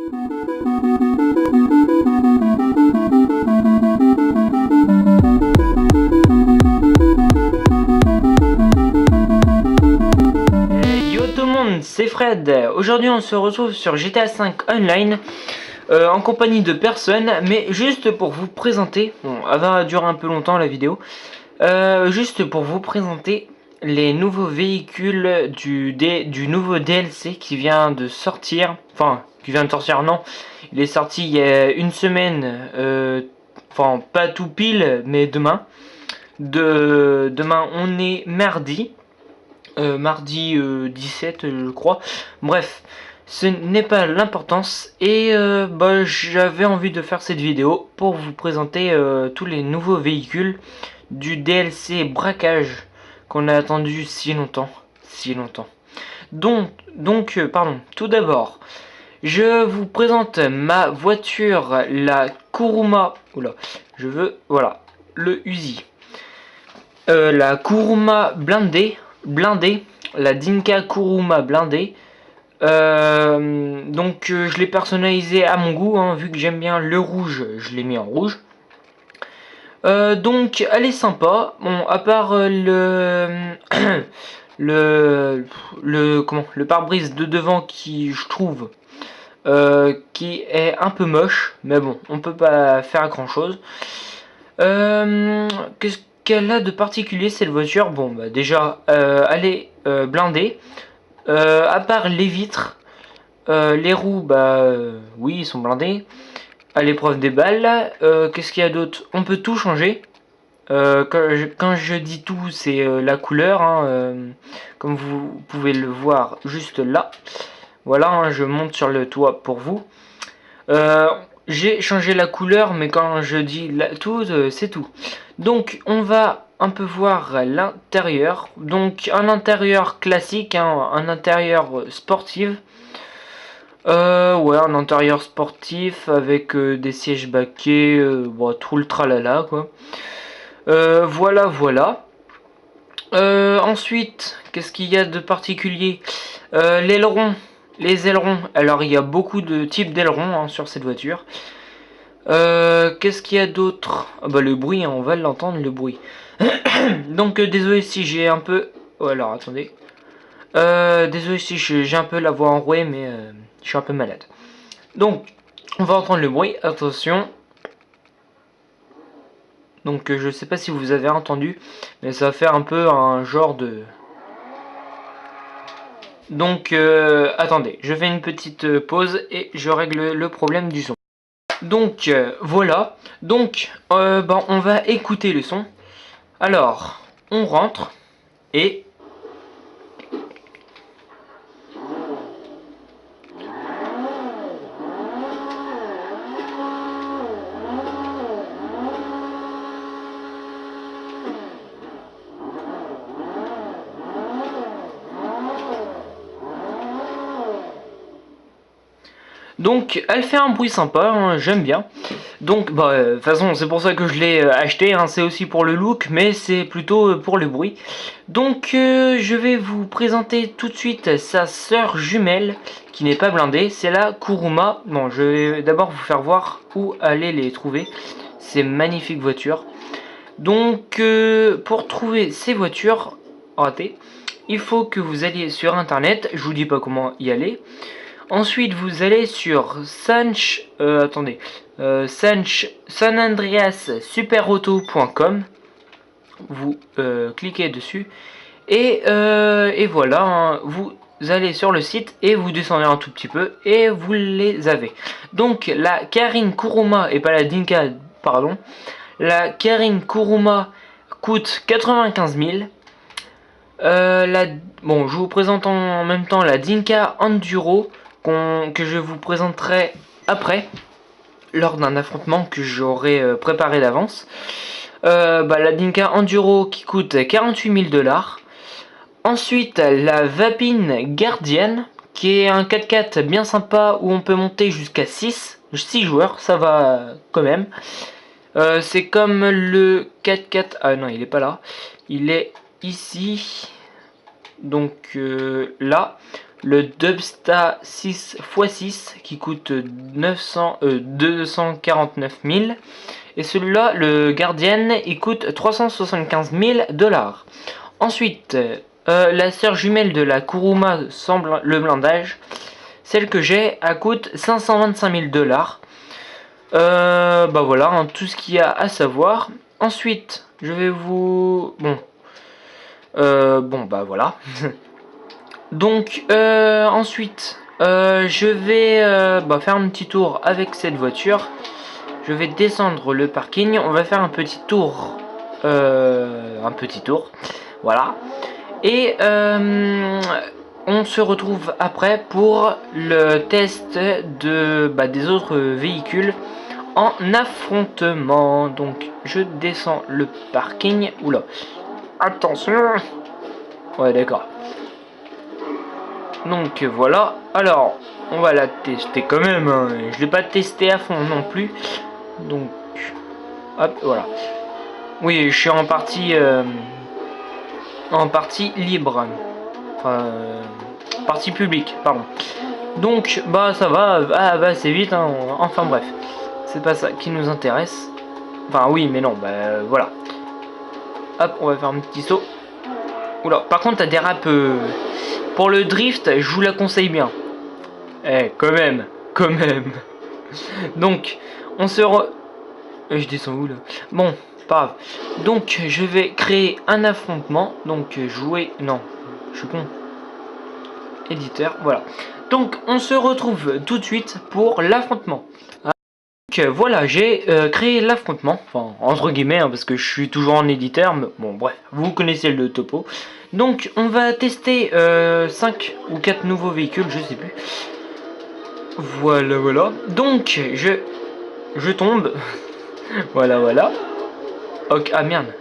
Yo tout le monde, c'est Fred. Aujourd'hui on se retrouve sur GTA V Online en compagnie de personne, mais juste pour vous présenter, bon, elle va durer un peu longtemps la vidéo, juste pour vous présenter les nouveaux véhicules du nouveau DLC qui vient de sortir, non, il est sorti il y a une semaine, enfin pas tout pile, mais demain. Demain on est mardi. Mardi 17 je crois. Bref, ce n'est pas l'importance. Et j'avais envie de faire cette vidéo pour vous présenter tous les nouveaux véhicules du DLC braquage qu'on a attendu si longtemps. Pardon, tout d'abord, je vous présente ma voiture, la Kuruma. Oula, voilà, le Uzi. La Kuruma blindée, la Dinka Kuruma blindée. Je l'ai personnalisé à mon goût, hein, vu que j'aime bien le rouge, je l'ai mis en rouge. Donc elle est sympa. Bon, à part le pare-brise de devant qui, je trouve, qui est un peu moche, mais bon, on peut pas faire grand chose. Qu'est-ce qu'elle a de particulier cette voiture? Bon, bah déjà, elle est blindée. À part les vitres, les roues, oui, ils sont blindés. À l'épreuve des balles, qu'est-ce qu'il y a d'autre? On peut tout changer. Quand je dis tout, c'est la couleur, hein, comme vous pouvez le voir juste là. Voilà, hein, je monte sur le toit pour vous. J'ai changé la couleur, mais quand je dis tout, c'est tout. Donc on va un peu voir l'intérieur. Donc un intérieur classique, hein, un intérieur sportif. Ouais, un intérieur sportif avec des sièges baquets, tout le tralala quoi. Voilà. Ensuite, qu'est-ce qu'il y a de particulier? L'aileron. Les ailerons. Alors il y a beaucoup de types d'ailerons, hein, sur cette voiture. Qu'est-ce qu'il y a d'autre? Ah bah le bruit, hein, on va l'entendre le bruit. Donc désolé si j'ai un peu... Oh, alors attendez. Désolé si j'ai un peu la voix enrouée, mais je suis un peu malade. Donc on va entendre le bruit, attention. Donc je sais pas si vous avez entendu, mais ça va faire un peu un genre de... Donc attendez, je fais une petite pause et je règle le problème du son. Donc voilà, donc on va écouter le son. Alors, on rentre et... Donc elle fait un bruit sympa, hein, j'aime bien. Donc de toute façon c'est pour ça que je l'ai acheté, hein, c'est aussi pour le look, mais c'est plutôt pour le bruit. Donc je vais vous présenter tout de suite sa sœur jumelle qui n'est pas blindée, c'est la Kuruma. Bon, je vais d'abord vous faire voir où aller les trouver, ces magnifiques voitures. Donc pour trouver ces voitures ratées, il faut que vous alliez sur internet, je vous dis pas comment y aller. Ensuite, vous allez sur sanandreassuperauto.com. Vous cliquez dessus et voilà, hein, vous allez sur le site et vous descendez un tout petit peu et vous les avez. Donc la Karin Kuruma et pas la Dinka, pardon. La Karin Kuruma coûte 95 000. Bon, je vous présente en même temps la Dinka Enduro que je vous présenterai après, lors d'un affrontement que j'aurai préparé d'avance. La Dinka Enduro qui coûte 48 000 $. Ensuite, la Vapin Guardian, qui est un 4x4 bien sympa où on peut monter jusqu'à 6 joueurs, ça va quand même. C'est comme le 4x4... Ah non, il est pas là. Il est ici. Donc là, le Dubsta 6x6 qui coûte 249 000. Et celui-là, le Guardian, il coûte 375 000 $. Ensuite, la sœur jumelle de la Kuruma sans le blindage, celle que j'ai, elle coûte 525 000 $. Bah voilà, hein, tout ce qu'il y a à savoir. Ensuite, je vais vous... Bon, bah voilà. Donc, ensuite, je vais faire un petit tour avec cette voiture. Je vais descendre le parking. On va faire un petit tour. Voilà. Et on se retrouve après pour le test des autres véhicules en affrontement. Donc, je descends le parking. Oula. Attention. Ouais, d'accord. Donc voilà, alors on va la tester quand même, hein. Je l'ai pas testé à fond non plus. Donc hop, voilà. Oui, je suis en partie libre. Enfin, partie publique, pardon. Donc bah ça va, c'est vite, hein. Enfin bref. C'est pas ça qui nous intéresse. Enfin oui, mais non, bah voilà. Hop, on va faire un petit saut. Oula, par contre t'as des raps pour le drift, je vous la conseille bien. Eh, quand même. Donc, on se je descends où là? Bon, pas grave. Donc, je vais créer un affrontement. Donc, jouer... Non, je suis con. Éditeur, voilà. Donc, on se retrouve tout de suite pour l'affrontement. Donc, voilà, j'ai créé l'affrontement. Enfin, entre guillemets, hein, parce que je suis toujours en éditeur. Mais bon, bref, vous connaissez le topo. Donc, on va tester 5 ou 4 nouveaux véhicules, je sais plus. Voilà. Donc, je tombe. voilà. Ok, ah merde.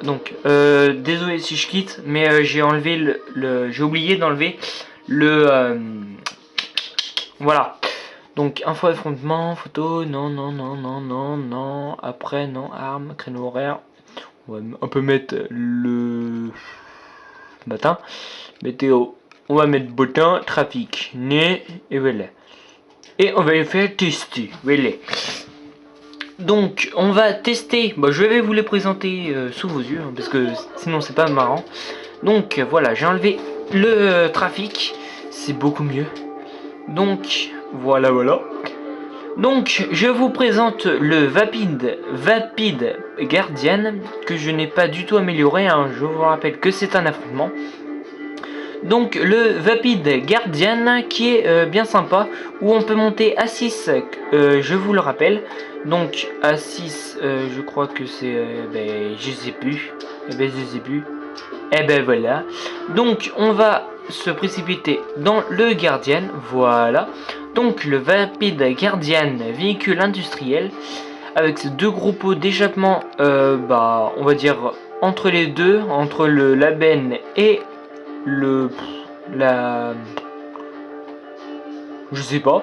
Donc, désolé si je quitte, mais j'ai enlevé j'ai oublié d'enlever le... voilà. Donc, info affrontement, photo, non. Après, non, arme, créneau horaire. On peut mettre le matin. Météo, on va mettre beau temps, trafic, nez, et voilà. Et on va les faire tester, voilà. Donc on va tester, je vais vous les présenter sous vos yeux, hein, parce que sinon c'est pas marrant. Donc voilà, j'ai enlevé le trafic, c'est beaucoup mieux. Donc voilà. Donc je vous présente le Vapid Guardian, que je n'ai pas du tout amélioré, hein. Je vous rappelle que c'est un affrontement. Donc le Vapid Guardian qui est bien sympa, où on peut monter à 6, je vous le rappelle. Donc à 6, je crois que c'est... je sais plus. Voilà. Donc on va se précipiter dans le Guardian, voilà. Donc le Vapid Guardian véhicule industriel, avec ces deux gros pots d'échappement, on va dire entre les deux, entre la benne et je sais pas.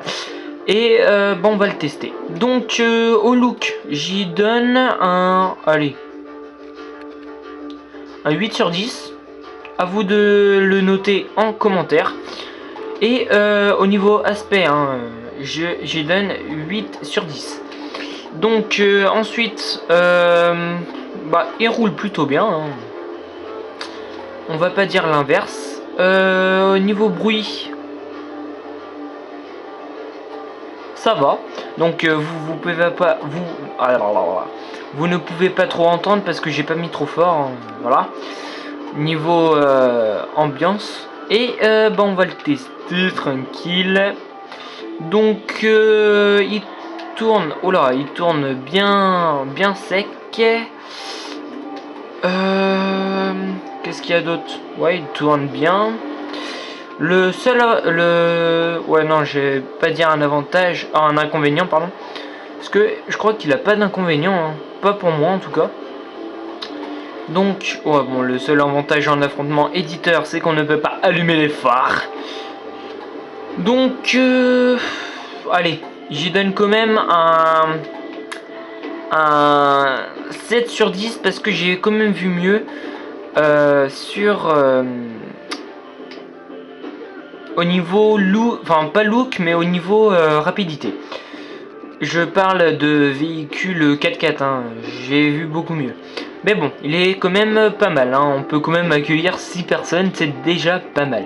Et on va le tester. Donc au look, j'y donne un 8 sur 10. À vous de le noter en commentaire. Et au niveau aspect, hein, j'y donne 8 sur 10. Donc ensuite, il roule plutôt bien, hein. On va pas dire l'inverse. Au niveau bruit, ça va. Donc vous ne pouvez pas trop entendre parce que j'ai pas mis trop fort, hein, voilà. Niveau ambiance. Et on va le tester tranquille. Donc il tourne. Oh là, il tourne bien sec. Qu'est-ce qu'il y a d'autre? Ouais, il tourne bien. Ouais, non, je vais pas dire un avantage, un inconvénient, pardon. Parce que je crois qu'il a pas d'inconvénient, hein. Pas pour moi en tout cas. Donc, le seul avantage en affrontement éditeur, c'est qu'on ne peut pas allumer les phares. Donc, allez, j'y donne quand même un 7 sur 10 parce que j'ai quand même vu mieux au niveau look, enfin pas look, mais au niveau rapidité. Je parle de véhicules 4x4, hein. J'ai vu beaucoup mieux. Mais bon, il est quand même pas mal, hein. On peut quand même accueillir 6 personnes, c'est déjà pas mal.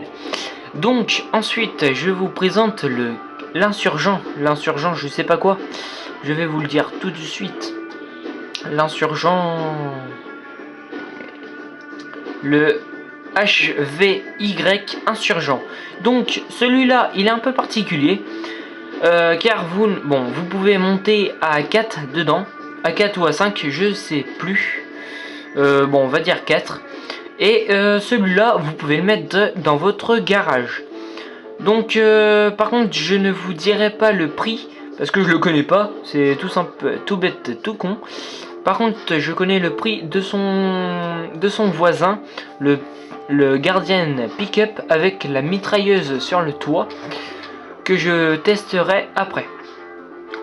Donc ensuite, je vous présente l'insurgent. L'insurgent, je sais pas quoi. Je vais vous le dire tout de suite. L'insurgent... Le HVY insurgent. Donc celui-là, il est un peu particulier. Car vous pouvez monter à 4 dedans. À 4 ou à 5, je sais plus. On va dire 4. Et celui-là, vous pouvez le mettre dans votre garage. Donc, par contre, je ne vous dirai pas le prix, parce que je le connais pas. C'est tout simple, tout bête, tout con. Par contre, je connais le prix de son voisin, le Guardian Pick-up avec la mitrailleuse sur le toit, que je testerai après.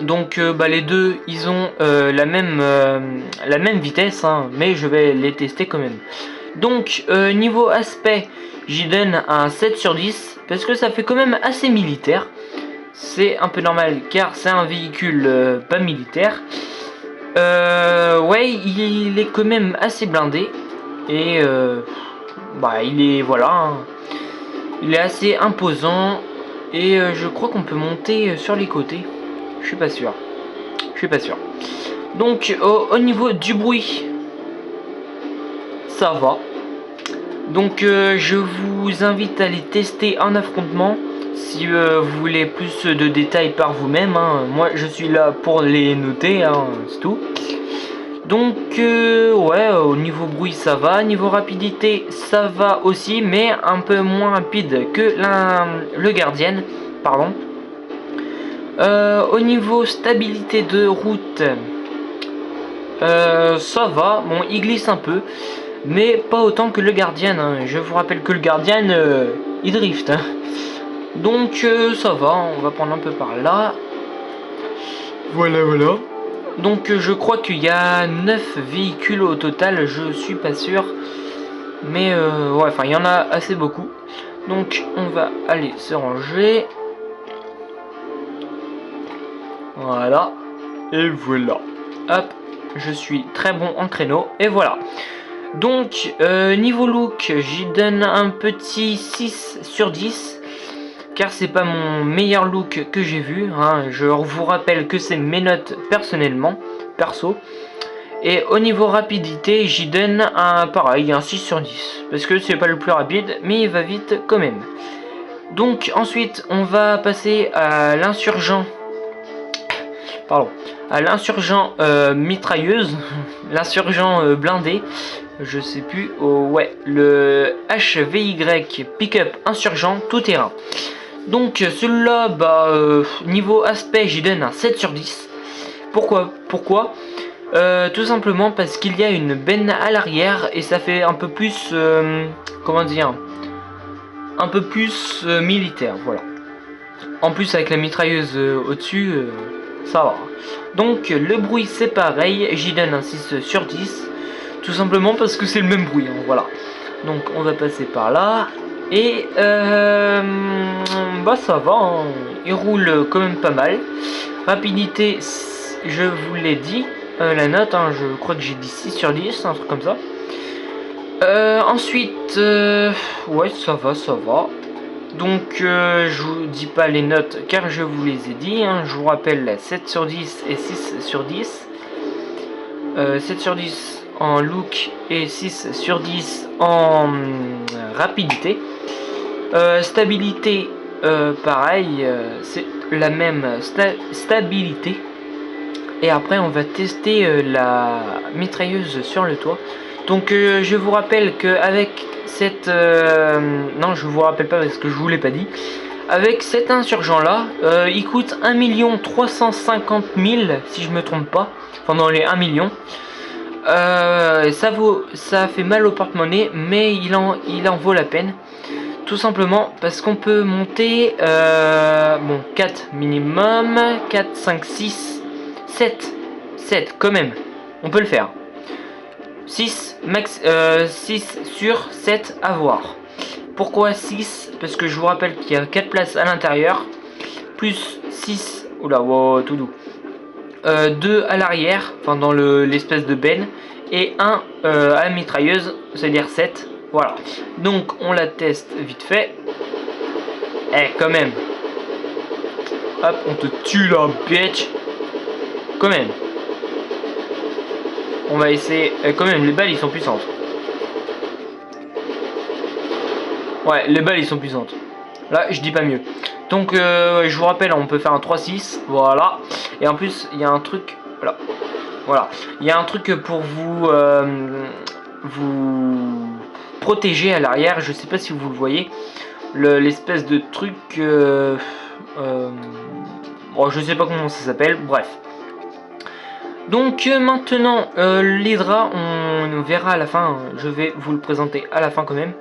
Donc les deux, ils ont la même vitesse, hein, mais je vais les tester quand même. Donc niveau aspect, j'y donne un 7 sur 10 parce que ça fait quand même assez militaire. C'est un peu normal car c'est un véhicule pas militaire. Ouais, il est quand même assez blindé et il est hein, il est assez imposant et je crois qu'on peut monter sur les côtés. Je suis pas sûr. Donc au niveau du bruit, ça va. Donc je vous invite à les tester en affrontement si vous voulez plus de détails par vous-même, hein. Moi je suis là pour les noter, hein, c'est tout. Donc ouais, au niveau bruit ça va, niveau rapidité ça va aussi, mais un peu moins rapide que le Guardian, pardon. Au niveau stabilité de route, ça va, bon il glisse un peu, mais pas autant que le Guardian, hein. Je vous rappelle que le Guardian il drift, hein. Donc ça va, on va prendre un peu par là. Voilà. Donc je crois qu'il y a 9 véhicules au total, je suis pas sûr. Mais ouais, enfin il y en a assez beaucoup. Donc on va aller se ranger. Voilà. Et voilà. Hop, je suis très bon en créneau. Et voilà. Donc niveau look, j'y donne un petit 6 sur 10. Car c'est pas mon meilleur look que j'ai vu, hein. Je vous rappelle que c'est mes notes perso. Et au niveau rapidité, j'y donne un 6 sur 10. Parce que c'est pas le plus rapide, mais il va vite quand même. Donc ensuite, on va passer à l'insurgent. Mitrailleuse. L'insurgent blindé. Je sais plus. Ouais, le HVY Pick-up insurgent tout terrain. Donc celui-là, niveau aspect, j'y donne un 7 sur 10. Pourquoi tout simplement parce qu'il y a une benne à l'arrière et ça fait un peu plus, un peu plus militaire, voilà. En plus avec la mitrailleuse au-dessus, ça va. Donc le bruit c'est pareil, j'y donne un 6 sur 10. Tout simplement parce que c'est le même bruit, hein, voilà. Donc on va passer par là. Et ça va, hein. Il roule quand même pas mal. Rapidité, je vous l'ai dit, la note, hein, je crois que j'ai dit 6 sur 10, un truc comme ça. Ensuite, ouais, ça va. Donc je vous dis pas les notes car je vous les ai dit, hein. Je vous rappelle 7 sur 10 et 6 sur 10. 7 sur 10 en look et 6 sur 10 en rapidité. Stabilité, pareil, c'est la même stabilité. Et après on va tester la mitrailleuse sur le toit. Donc je vous rappelle que avec cette... non, je vous rappelle pas parce que je vous l'ai pas dit. Avec cet insurgent là, il coûte 1 350 000 si je me trompe pas. Enfin dans les 1 million. Ça fait mal au porte-monnaie, mais il en vaut la peine. Tout simplement parce qu'on peut monter 4 minimum, 4, 5, 6, 7 quand même. On peut le faire. 6 sur 7 à voir. pourquoi 6? Parce que je vous rappelle qu'il y a 4 places à l'intérieur, plus 6, oula, wow, tout doux, 2 à l'arrière, enfin dans l'espèce de benne, et 1 à la mitrailleuse, c'est-à-dire 7. Voilà, donc on la teste vite fait. Eh, quand même. Hop, on te tue là, bitch. Quand même. On va essayer. Quand même, les balles, ils sont puissantes. Ouais, les balles, ils sont puissantes. Là, je dis pas mieux. Donc, je vous rappelle, on peut faire un 3-6. Voilà. Et en plus, il y a un truc... Voilà. Voilà. Il y a un truc pour vous... vous protéger à l'arrière. Je sais pas si vous le voyez. L'espèce de truc... bon, je sais pas comment ça s'appelle. Bref. Donc maintenant l'Hydra, on verra à la fin, je vais vous le présenter à la fin quand même.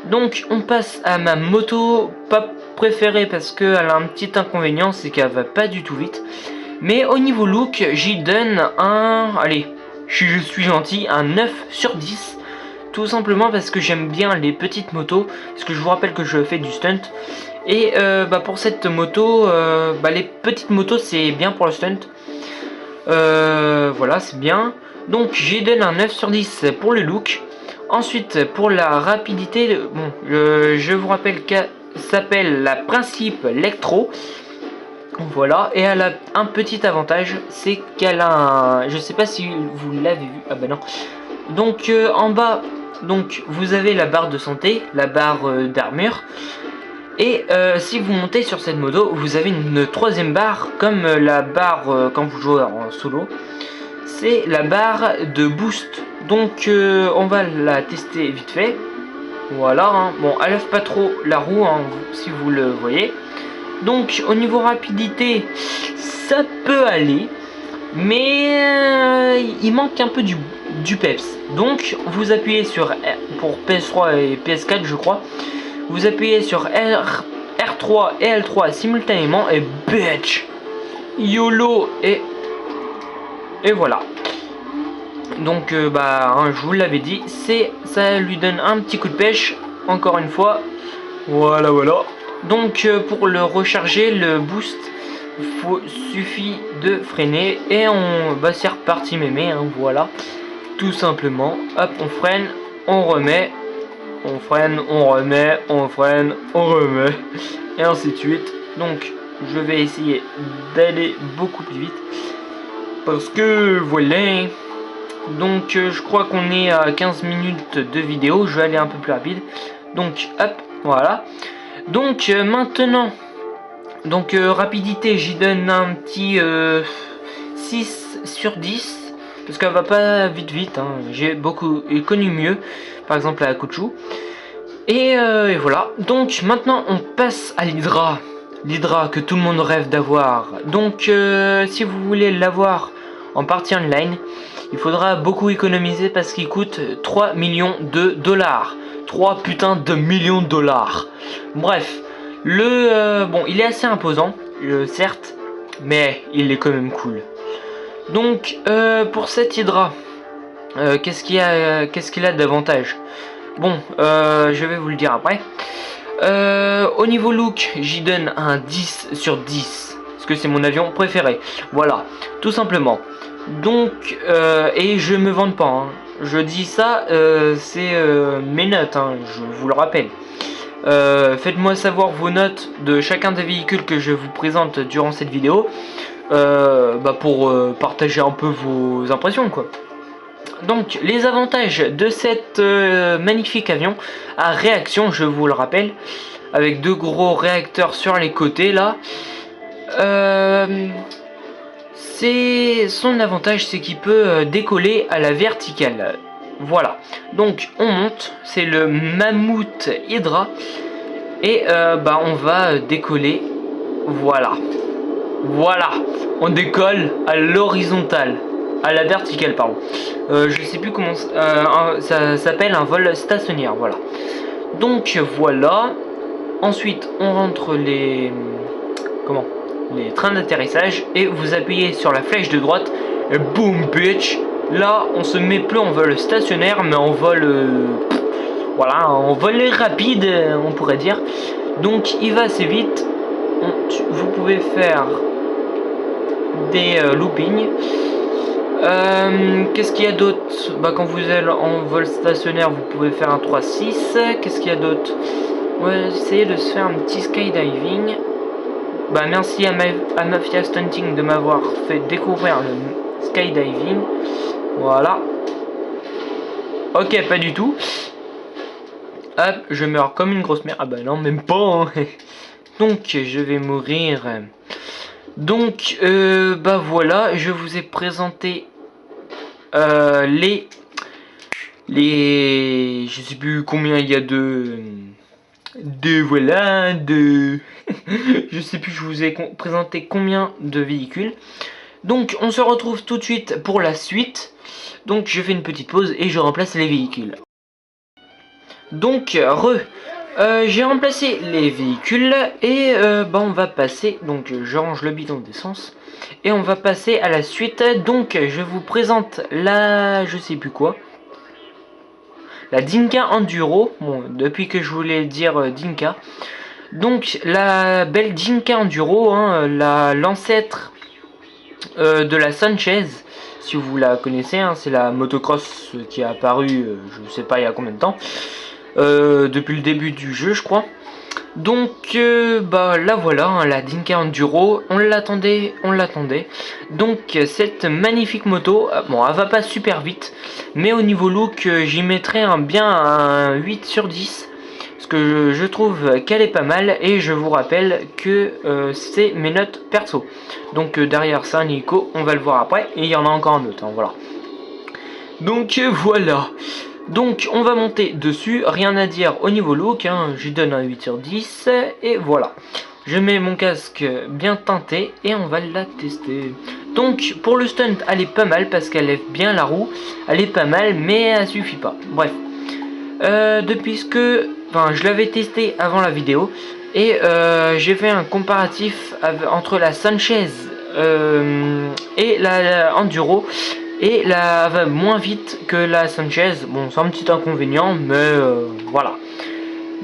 Donc on passe à ma moto, pas préférée parce qu'elle a un petit inconvénient, c'est qu'elle va pas du tout vite. Mais au niveau look, j'y donne un, allez, je suis gentil, un 9 sur 10. Tout simplement parce que j'aime bien les petites motos, parce que je vous rappelle que je fais du stunt. Et pour cette moto, les petites motos c'est bien pour le stunt. Voilà, c'est bien. Donc j'ai donné un 9 sur 10 pour le look. Ensuite pour la rapidité, bon, je vous rappelle qu'elle s'appelle la Principe Electro. Voilà, et elle a un petit avantage, c'est qu'elle a un... Je sais pas si vous l'avez vu, ah bah non. Donc en bas, donc vous avez la barre de santé, la barre d'armure. Et si vous montez sur cette moto, vous avez une troisième barre, comme la barre quand vous jouez en solo. C'est la barre de boost. Donc on va la tester vite fait. Voilà, hein. Bon, elle lève pas trop la roue, hein, si vous le voyez. Donc au niveau rapidité, ça peut aller. Mais il manque un peu du peps. Donc vous appuyez sur pour PS3 et PS4 je crois. Vous appuyez sur R3 et L3 simultanément et bitch, YOLO et voilà. Donc je vous l'avais dit, ça lui donne un petit coup de pêche encore une fois. Voilà. Donc pour le recharger, le boost, suffit de freiner et c'est reparti mémé, hein, voilà, tout simplement. Hop, on freine, on remet. On freine, on remet, on freine, on remet, et ainsi de suite. Donc, je vais essayer d'aller beaucoup plus vite. Parce que, voilà. Donc, je crois qu'on est à 15 minutes de vidéo. Je vais aller un peu plus rapide. Donc, hop, voilà. Donc, maintenant, donc rapidité, j'y donne un petit 6 sur 10. Parce qu'elle va pas vite, hein. J'ai connu mieux, par exemple à Kuchu. Et voilà, donc maintenant on passe à l'Hydra. L'Hydra que tout le monde rêve d'avoir. Donc si vous voulez l'avoir en partie online, il faudra beaucoup économiser parce qu'il coûte 3 millions de dollars. 3 putains de millions de dollars. Bref, bon, il est assez imposant, certes, mais il est quand même cool. Donc pour cette Hydra, qu'est-ce qu'il a d'avantage? Bon, je vais vous le dire après. Au niveau look, j'y donne un 10 sur 10. Parce que c'est mon avion préféré. Voilà, tout simplement. Donc, et je me vante pas. Hein. Je dis ça, c'est mes notes, hein, je vous le rappelle. Faites-moi savoir vos notes de chacun des véhicules que je vous présente durant cette vidéo. Pour partager un peu vos impressions, quoi. Donc les avantages de cet magnifique avion à réaction, je vous le rappelle, avec deux gros réacteurs sur les côtés là. Son avantage, c'est qu'il peut décoller à la verticale. Voilà, donc on monte, c'est le Mammouth Hydra. Et on va décoller. Voilà, on décolle à l'horizontale, à la verticale, pardon. Je sais plus comment ça s'appelle, un vol stationnaire. Voilà, donc voilà. Ensuite on rentre les trains d'atterrissage et vous appuyez sur la flèche de droite et boum bitch. Là on se met plus en vol stationnaire mais en vol Voilà, en vol rapide, on pourrait dire. Donc il va assez vite. Vous pouvez faire des loopings. Qu'est-ce qu'il y a d'autre? Bah, quand vous êtes en vol stationnaire, vous pouvez faire un 3-6. Qu'est-ce qu'il y a d'autre? On va essayer de se faire un petit skydiving. Bah, merci à Mafia Stunting de m'avoir fait découvrir le skydiving. Voilà. Ok, pas du tout. Hop, je meurs comme une grosse merde. Ah bah non, même pas. Hein. Donc, je vais mourir. Donc, bah voilà, je vous ai présenté je sais plus combien il y a voilà, je sais plus, je vous ai présenté combien de véhicules. Donc, on se retrouve tout de suite pour la suite. Donc, je fais une petite pause et je remplace les véhicules. Donc, j'ai remplacé les véhicules et bah, on va passer, donc je range le bidon d'essence et on va passer à la suite. Donc je vous présente la, je sais plus quoi, la Dinka Enduro. Bon, depuis que je voulais dire Dinka, donc la belle Dinka Enduro, hein, l'ancêtre de la Sanchez. Si vous la connaissez, hein, c'est la motocross qui a apparu, je sais pas il y a combien de temps. Depuis le début du jeu, je crois. Donc bah là voilà, hein, la Dinka Enduro, on l'attendait. Donc cette magnifique moto, bon elle va pas super vite, mais au niveau look j'y mettrais bien un 8 sur 10. Parce que je trouve qu'elle est pas mal et je vous rappelle que c'est mes notes perso. Donc derrière ça Nico, on va le voir après et il y en a encore un autre, hein, voilà. Donc voilà. Donc on va monter dessus, rien à dire au niveau look, hein, je lui donne un 8 sur 10 et voilà. Je mets mon casque bien teinté et on va la tester. Donc pour le stunt elle est pas mal parce qu'elle lève bien la roue, elle est pas mal mais elle suffit pas. Bref, enfin je l'avais testé avant la vidéo et j'ai fait un comparatif entre la Sanchez et la Enduro. Et là, elle va moins vite que la Sanchez. Bon, c'est un petit inconvénient, mais voilà.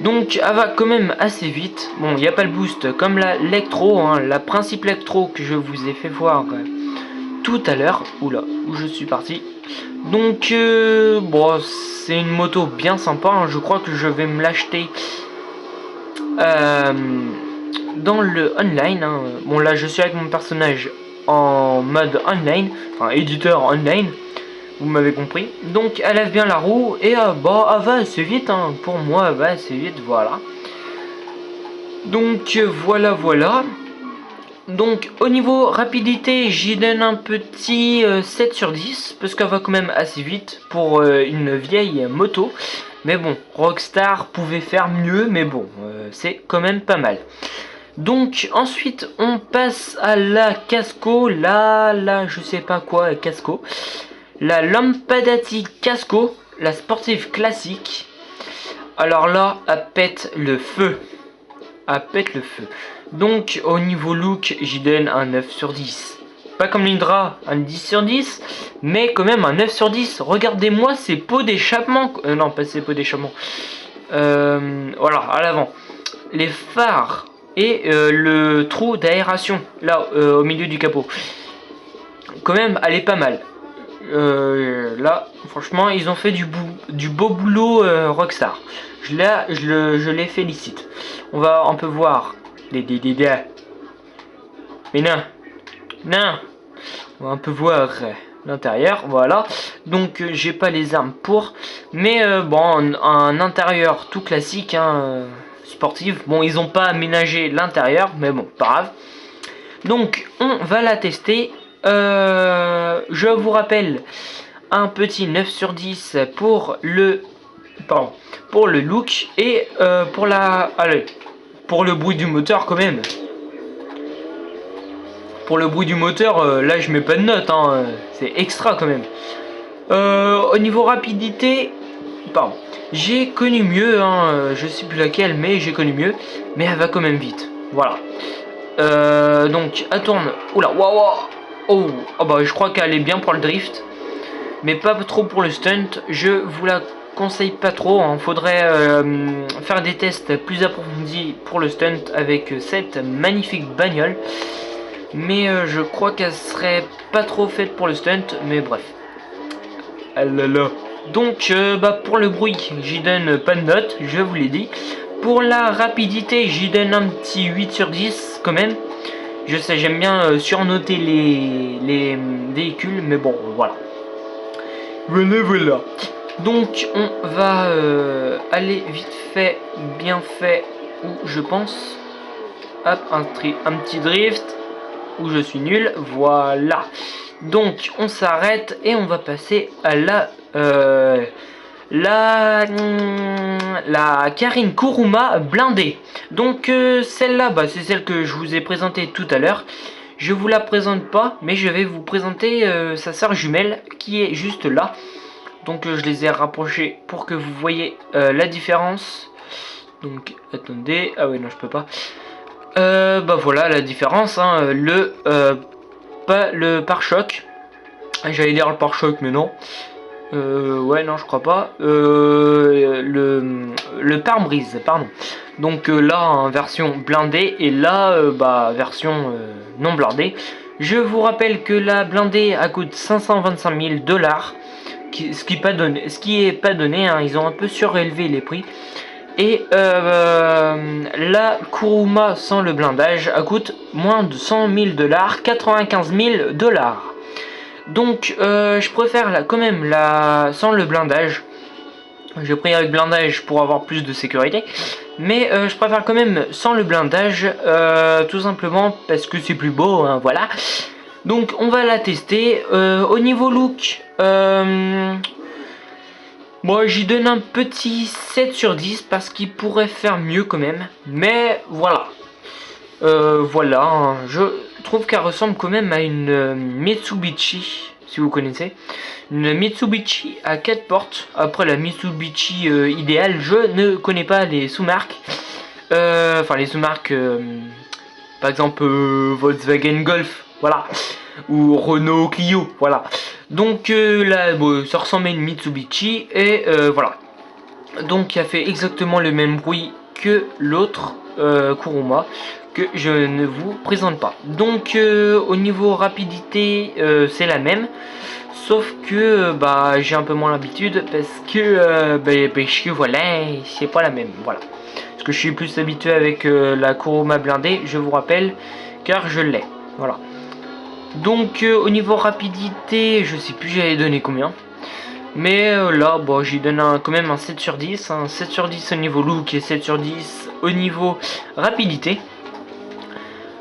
Donc, elle va quand même assez vite. Bon, il n'y a pas le boost comme la Electro, hein, la Principe Electro que je vous ai fait voir tout à l'heure. Oula, où je suis parti. Donc, bon, c'est une moto bien sympa. Hein, je crois que je vais me l'acheter dans le online. Hein. Bon, là, je suis avec mon personnage en mode online, enfin éditeur online, vous m'avez compris. Donc elle lève bien la roue et bah elle va assez vite, hein. Pour moi elle va assez vite, voilà. Donc voilà. Donc au niveau rapidité j'y donne un petit 7 sur 10 parce qu'elle va quand même assez vite pour une vieille moto. Mais bon, Rockstar pouvait faire mieux, mais bon, c'est quand même pas mal. Donc ensuite on passe à la Casco, je sais pas quoi, Casco, la Lampadati Casco, la sportive classique. Alors là, elle pète le feu, Donc au niveau look, j'y donne un 9 sur 10. Pas comme l'Indra, un 10 sur 10, mais quand même un 9 sur 10. Regardez-moi ces pots d'échappement, non pas ces pots d'échappement, voilà, à l'avant, les phares et le trou d'aération là au milieu du capot, quand même elle est pas mal. Là franchement ils ont fait du beau boulot, Rockstar. Je les félicite. On peut voir mais non, on peut voir l'intérieur, voilà. Donc j'ai pas les armes pour, mais bon, un intérieur tout classique, hein, sportive. Bon, ils ont pas aménagé l'intérieur, mais bon, pas grave. Donc on va la tester. Je vous rappelle un petit 9 sur 10 pour le look et pour le bruit du moteur quand même. Pour le bruit du moteur, là je mets pas de note, hein, c'est extra quand même. Au niveau rapidité, j'ai connu mieux, hein, je sais plus laquelle, mais j'ai connu mieux, mais elle va quand même vite, voilà. Donc elle tourne, oula, waouh, oh bah je crois qu'elle est bien pour le drift, mais pas trop pour le stunt. Je vous la conseille pas trop, hein. Faudrait faire des tests plus approfondis pour le stunt avec cette magnifique bagnole. Mais je crois qu'elle serait pas trop faite pour le stunt, mais bref. Ah là là. Donc pour le bruit, j'y donne pas de note, je vous l'ai dit. Pour la rapidité, j'y donne un petit 8 sur 10 quand même. Je sais, j'aime bien surnoter les véhicules, mais bon, voilà. Voilà. Donc on va aller vite fait, bien fait, où je pense. Hop, un petit drift, où je suis nul, voilà. Donc on s'arrête et on va passer à la Karine Kuruma blindée. Donc celle-là, c'est celle que je vous ai présentée tout à l'heure. Je vous la présente pas, mais je vais vous présenter sa sœur jumelle qui est juste là. Donc je les ai rapprochés pour que vous voyez la différence. Donc attendez, ah ouais non je peux pas. Voilà la différence, hein. Pas le pare-choc. J'allais dire le pare-choc mais non. Ouais non je crois pas. Le pare-brise, pardon. Donc là en version blindée et là version non blindée. Je vous rappelle que la blindée a coûté 525 000 $. Ce qui est pas donné, hein. Ils ont un peu surélevé les prix. Et la Kuruma sans le blindage coûte moins de 100 000 $, 95 000 $. Donc je préfère quand même la sans le blindage. J'ai pris avec blindage pour avoir plus de sécurité. Mais je préfère quand même sans le blindage, tout simplement parce que c'est plus beau, hein, voilà. Donc on va la tester. Au niveau look, moi j'y donne un petit 7 sur 10 parce qu'il pourrait faire mieux quand même. Mais voilà. Voilà, hein. Je trouve qu'elle ressemble quand même à une Mitsubishi, si vous connaissez. Une Mitsubishi à 4 portes. Après la Mitsubishi idéale, je ne connais pas les sous-marques. Enfin les sous-marques, par exemple Volkswagen Golf, voilà. Ou Renault Clio, voilà. Donc là, ça ressemble à une Mitsubishi et voilà. Donc elle fait exactement le même bruit que l'autre Kuruma que je ne vous présente pas. Donc au niveau rapidité, c'est la même. Sauf que j'ai un peu moins l'habitude parce que voilà, c'est pas la même, voilà. Parce que je suis plus habitué avec la Kuruma blindée, je vous rappelle, car je l'ai, voilà. Donc au niveau rapidité, je sais plus j'avais donné combien. Mais là, j'y donne quand même un 7 sur 10. Un 7 sur 10 au niveau look et 7 sur 10 au niveau rapidité.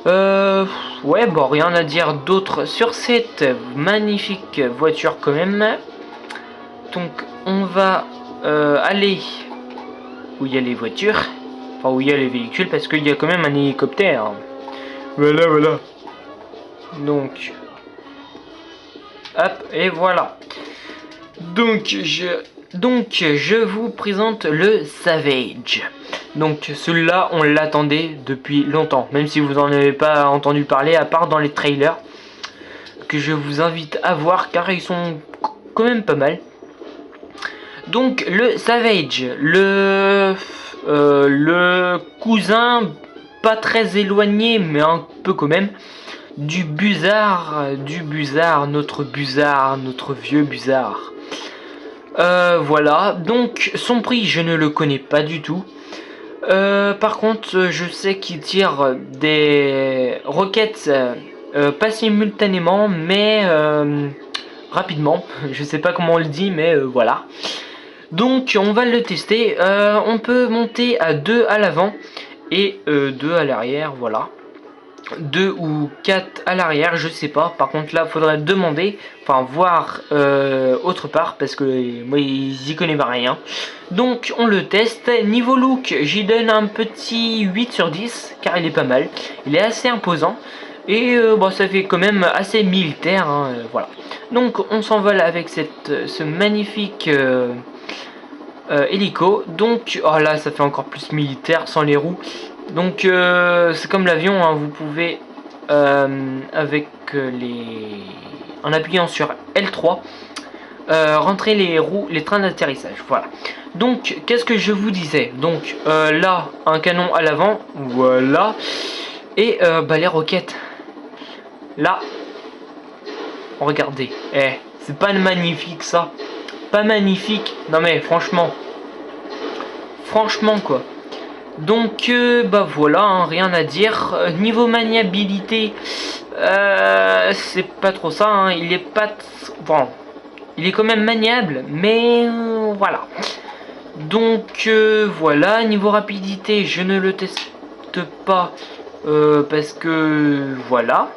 Ouais, rien à dire d'autre sur cette magnifique voiture quand même. Donc on va aller où il y a les voitures. Enfin où il y a les véhicules parce qu'il y a quand même un hélicoptère. Voilà, voilà. Donc hop et voilà. Donc je vous présente le Savage. Donc celui-là on l'attendait depuis longtemps, même si vous n'en avez pas entendu parler à part dans les trailers que je vous invite à voir car ils sont quand même pas mal. Donc le Savage, le cousin pas très éloigné mais un peu quand même du Buzzard, notre vieux Buzzard. Voilà, donc son prix je ne le connais pas du tout. Par contre je sais qu'il tire des roquettes pas simultanément mais rapidement. Je sais pas comment on le dit mais voilà. Donc on va le tester. On peut monter à 2 à l'avant et 2 à l'arrière, voilà. 2 ou 4 à l'arrière, je sais pas. Par contre là faudrait demander, enfin voir autre part parce que moi j'y connais pas rien. Donc on le teste. Niveau look, j'y donne un petit 8 sur 10 car il est pas mal. Il est assez imposant et ça fait quand même assez militaire, hein, voilà. Donc on s'envole avec ce magnifique hélico. Donc oh là ça fait encore plus militaire sans les roues. Donc c'est comme l'avion, hein, vous pouvez en appuyant sur L3 rentrer les roues, les trains d'atterrissage. Voilà. Donc, qu'est-ce que je vous disais? Donc, là, un canon à l'avant. Voilà. Et bah, les roquettes. Là. Regardez. Eh, c'est pas magnifique ça. Pas magnifique. Non mais franchement. Franchement quoi. Donc bah voilà, hein, rien à dire. Niveau maniabilité, c'est pas trop ça. Hein, il est pas... Bon, il est quand même maniable, mais voilà. Donc voilà, niveau rapidité, je ne le teste pas parce que voilà.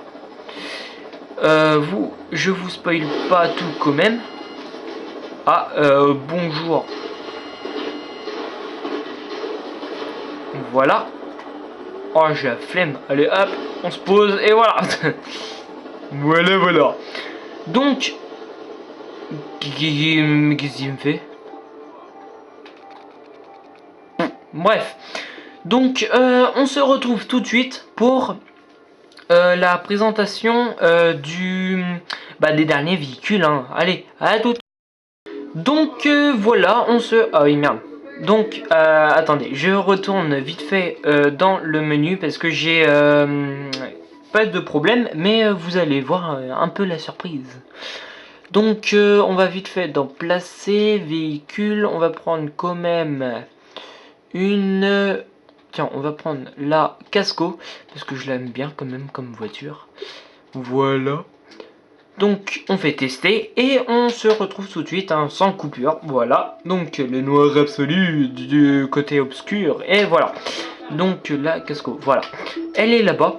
Je vous spoil pas tout quand même. Ah, bonjour. Voilà. Oh, j'ai la flemme. Allez, hop, on se pose et voilà. Voilà. Donc, qu'est-ce qu'il me fait? Bref. Donc, on se retrouve tout de suite pour la présentation des derniers véhicules. Hein. Allez, à tout. Donc, voilà, on se... Ah oui, merde. Donc, attendez, je retourne vite fait dans le menu parce que j'ai pas de problème, mais vous allez voir un peu la surprise. Donc, on va vite fait dans placer, véhicule, on va prendre quand même une... Tiens, on va prendre la Casco, parce que je l'aime bien quand même comme voiture. Voilà. Donc on fait tester et on se retrouve tout de suite hein, sans coupure. Voilà, donc le noir absolu du côté obscur et voilà. Donc la Casco, voilà, elle est là-bas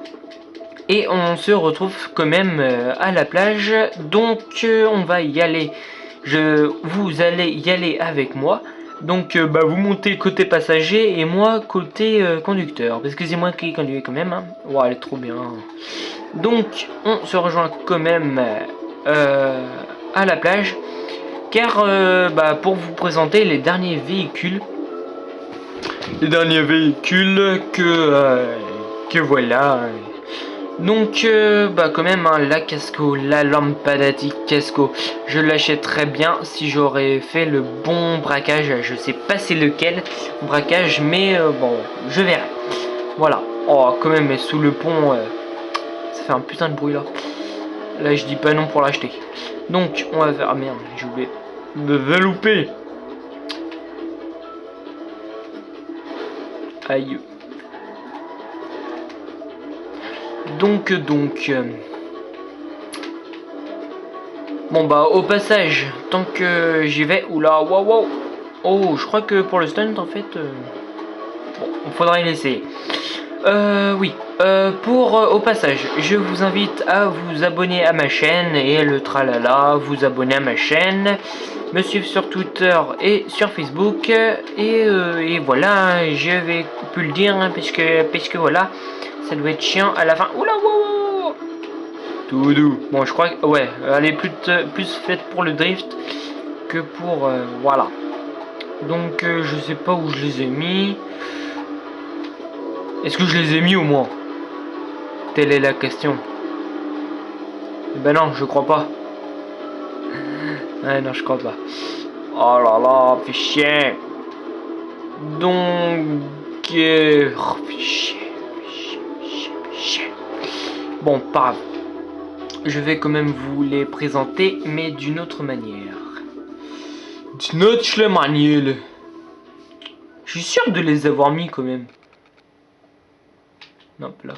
et on se retrouve quand même à la plage. Donc on va y aller, vous allez y aller avec moi. Donc vous montez côté passager et moi côté conducteur, parce que c'est moi qui conduis quand même. Hein. Ouais, elle est trop bien. Donc on se rejoint quand même à la plage, car pour vous présenter les derniers véhicules que voilà. Donc quand même hein, la Casco, la Lampadati Casco, je l'achèterais bien si j'aurais fait le bon braquage. Je sais pas c'est lequel braquage, mais bon, je verrai. Voilà. Oh, quand même, sous le pont, ça fait un putain de bruit là. Là, je dis pas non pour l'acheter. Donc, on va faire... Ah merde, j'ai oublié de louper. Aïe. Donc... Bon bah, au passage, tant que j'y vais... Oula, wow. Oh, je crois que pour le stunt, en fait... Bon, il faudra y laisser. Oui, au passage, je vous invite à vous abonner à ma chaîne et le tralala, vous abonner à ma chaîne, me suivre sur Twitter et sur Facebook et voilà, je vais plus le dire hein, parce que voilà, ça doit être chiant à la fin. Oula, wow. Tout doux. Bon, je crois que ouais, elle est plus faite pour le drift que pour voilà. Donc je sais pas où je les ai mis. Est-ce que je les ai mis au moins? Telle est la question. Eh ben non, je crois pas. Ouais, non, je crois pas. Oh là là, fais chier. Donc... oh, fais chier. Bon, pas grave. Je vais quand même vous les présenter, mais d'une autre manière. D'une autre manière. Je suis sûr de les avoir mis quand même. Hop là.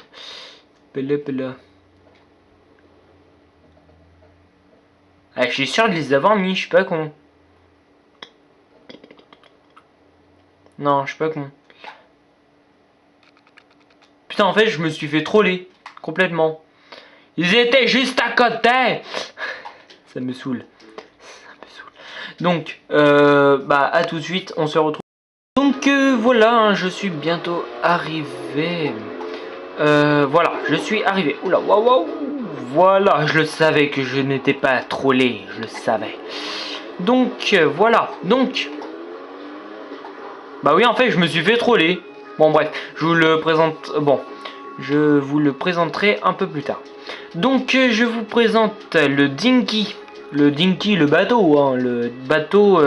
Pela. Ah, je suis sûr de les avoir mis, je suis pas con. Non, je suis pas con. Putain, en fait, je me suis fait troller. Complètement. Ils étaient juste à côté. Ça me saoule. Donc, à tout de suite, on se retrouve. Donc, voilà, hein, je suis bientôt arrivé. Voilà, je suis arrivé. Oula, waouh. Voilà, je le savais que je n'étais pas trollé, je le savais. Donc, voilà, donc... Bah oui, en fait, je me suis fait troller. Bon, bref, je vous le présente... Bon, je vous le présenterai un peu plus tard. Donc, je vous présente le Dinky le Dinky, le bateau, hein, le bateau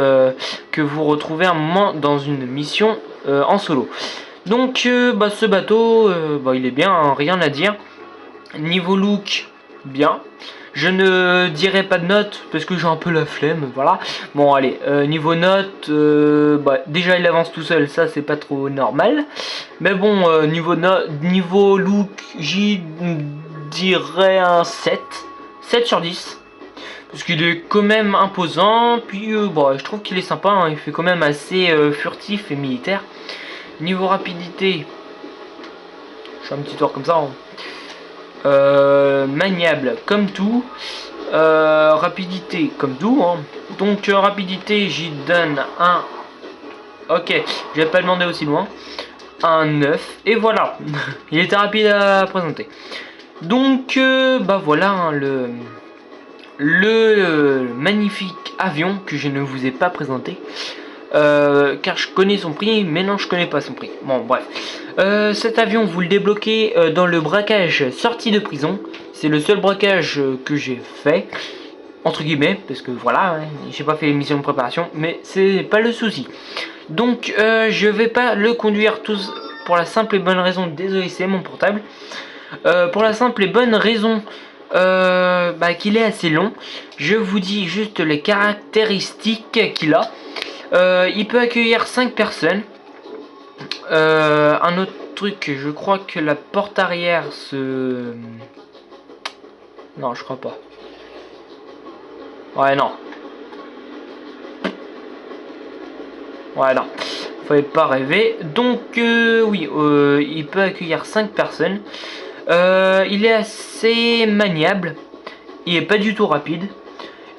que vous retrouvez un moment dans une mission en solo. Donc ce bateau, il est bien, hein, rien à dire. Niveau look, bien. Je ne dirai pas de notes parce que j'ai un peu la flemme, voilà. Bon allez, niveau notes, déjà il avance tout seul, ça c'est pas trop normal. Mais bon, niveau look, j'y dirais un 7. 7 sur 10. Parce qu'il est quand même imposant, puis je trouve qu'il est sympa, hein, il fait quand même assez furtif et militaire. Niveau rapidité, je fais un petit tour comme ça. Hein. Maniable comme tout, rapidité comme tout, hein. Donc rapidité j'y donne un, ok, je vais pas demander aussi loin, un 9, et voilà. Il était rapide à présenter. Donc voilà, hein, le magnifique avion que je ne vous ai pas présenté, car je connais son prix, mais non, je connais pas son prix. Bon, bref. Cet avion, vous le débloquez dans le braquage sortie de prison. C'est le seul braquage que j'ai fait, entre guillemets, parce que voilà, hein, j'ai pas fait l'émission de préparation, mais c'est pas le souci. Donc, je vais pas le conduire tous pour la simple et bonne raison, désolé, c'est mon portable. Pour la simple et bonne raison qu'il est assez long. Je vous dis juste les caractéristiques qu'il a. Il peut accueillir 5 personnes. Un autre truc, je crois que la porte arrière se... Non, je crois pas. Ouais, non. Ouais, non. Fallait pas rêver. Donc, oui, il peut accueillir 5 personnes. Il est assez maniable. Il est pas du tout rapide.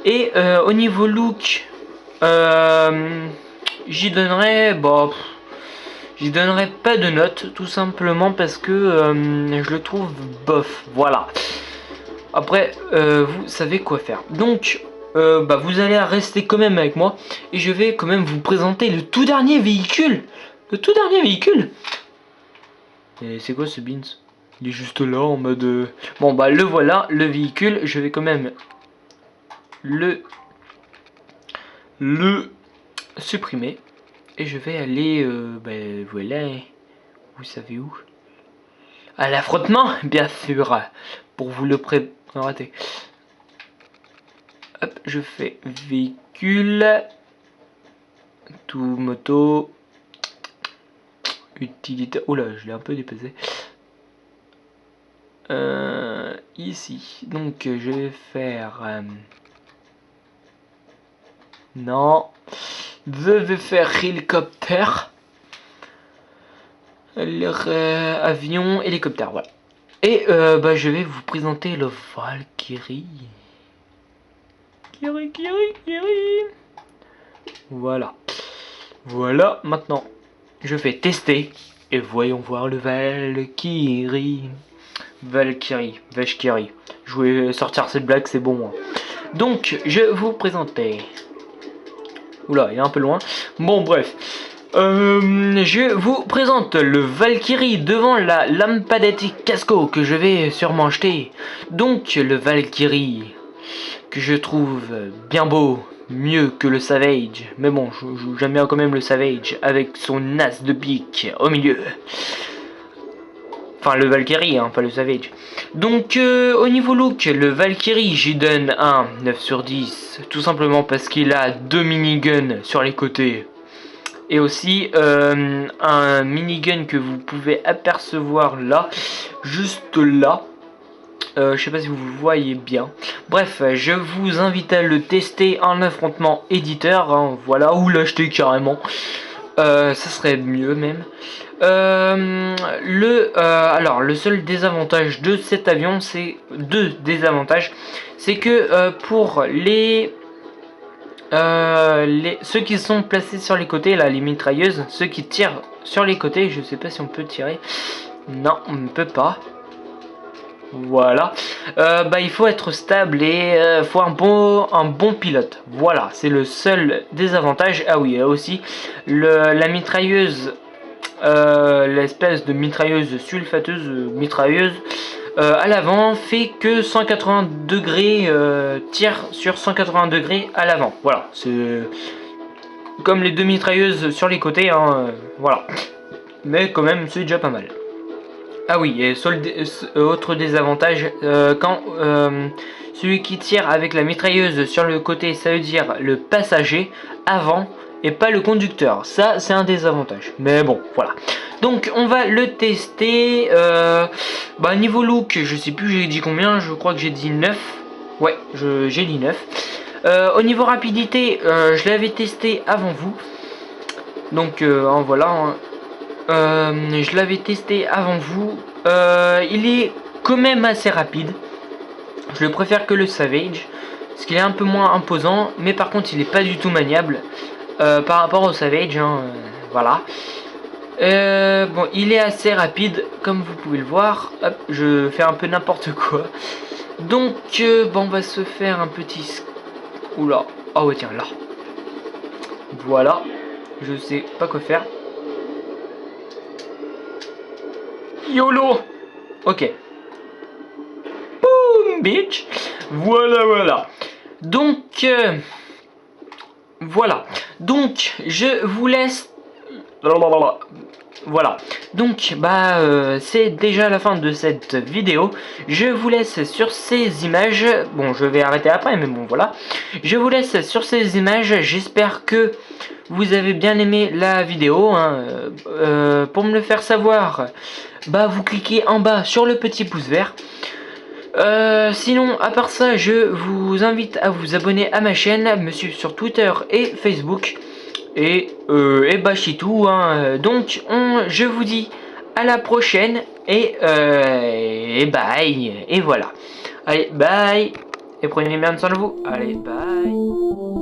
Et au niveau look, j'y donnerais pas de note, tout simplement parce que je le trouve bof. Voilà. Après, vous savez quoi faire. Donc, vous allez rester quand même avec moi et je vais quand même vous présenter le tout dernier véhicule. Le tout dernier véhicule. Et c'est quoi ce Beans? Il est juste là en mode... Bon le voilà, le véhicule. Je vais quand même le supprimer. Et je vais aller... voilà. Vous savez où? À l'affrontement, bien sûr. Pour vous le rater. Hop, je fais véhicule. Tout moto. Utilité. Oh là, je l'ai un peu dépassé. Ici. Donc je vais faire... non. Je vais faire hélicoptère. Avion, hélicoptère, voilà. Et je vais vous présenter le Valkyrie. Kyrie. Voilà. Voilà, maintenant, je vais tester. Et voyons voir le Valkyrie. Valkyrie. Je voulais sortir cette blague, c'est bon. Hein. Donc, je vous présentais... Oula, il est un peu loin. Bon, bref. Je vous présente le Valkyrie devant la Lampadette Casco que je vais sûrement acheter. Donc, le Valkyrie que je trouve bien beau, mieux que le Savage. Mais bon, j'aime bien quand même le Savage avec son as de pique au milieu. Enfin, le Valkyrie, hein, pas le Savage. Donc, au niveau look, le Valkyrie, j'y donne un 9 sur 10. Tout simplement parce qu'il a 2 miniguns sur les côtés. Et aussi, un minigun que vous pouvez apercevoir là, juste là. Je sais pas si vous le voyez bien. Bref, je vous invite à le tester en affrontement éditeur. Hein, voilà, ou l'acheter carrément. Ça serait mieux même. Alors le seul désavantage de cet avion, c'est deux désavantages, c'est que pour ceux qui sont placés sur les côtés, là, les mitrailleuses, ceux qui tirent sur les côtés, je sais pas si on peut tirer, non, on ne peut pas. Voilà, il faut être stable et faut un bon pilote. Voilà, c'est le seul désavantage. Ah oui, aussi la mitrailleuse, l'espèce de mitrailleuse sulfateuse mitrailleuse, à l'avant fait que 180 degrés, tire sur 180 degrés à l'avant. Voilà, c'est comme les deux mitrailleuses sur les côtés, hein, voilà. Mais quand même, c'est déjà pas mal. Ah oui, et autre désavantage, quand celui qui tire avec la mitrailleuse sur le côté, ça veut dire le passager avant et pas le conducteur. Ça, c'est un désavantage. Mais bon, voilà. Donc, on va le tester. Niveau look, je sais plus, j'ai dit combien. Je crois que j'ai dit 9. Ouais, j'ai dit 9. Au niveau rapidité, je l'avais testé avant vous. Donc, voilà. Hein. Je l'avais testé avant vous. Il est quand même assez rapide. Je le préfère que le Savage, parce qu'il est un peu moins imposant, mais par contre il est pas du tout maniable par rapport au Savage. Hein, voilà. Bon, il est assez rapide, comme vous pouvez le voir. Hop, je fais un peu n'importe quoi. Donc, bon, on va se faire un petit. Oula. Oh ouais, tiens, là. Voilà. Je sais pas quoi faire. YOLO. Ok. Boom, bitch. Voilà. Donc, voilà. Donc, je vous laisse. Voilà. Donc, c'est déjà la fin de cette vidéo. Je vous laisse sur ces images. Bon, je vais arrêter après, mais bon, voilà. Je vous laisse sur ces images. J'espère que vous avez bien aimé la vidéo. Hein. Pour me le faire savoir, vous cliquez en bas sur le petit pouce vert. Sinon, à part ça, je vous invite à vous abonner à ma chaîne, à me suivre sur Twitter et Facebook. Et c'est tout. Hein. Donc, je vous dis à la prochaine. Et bye. Et voilà. Allez, bye. Et prenez bien soin de vous. Allez, bye.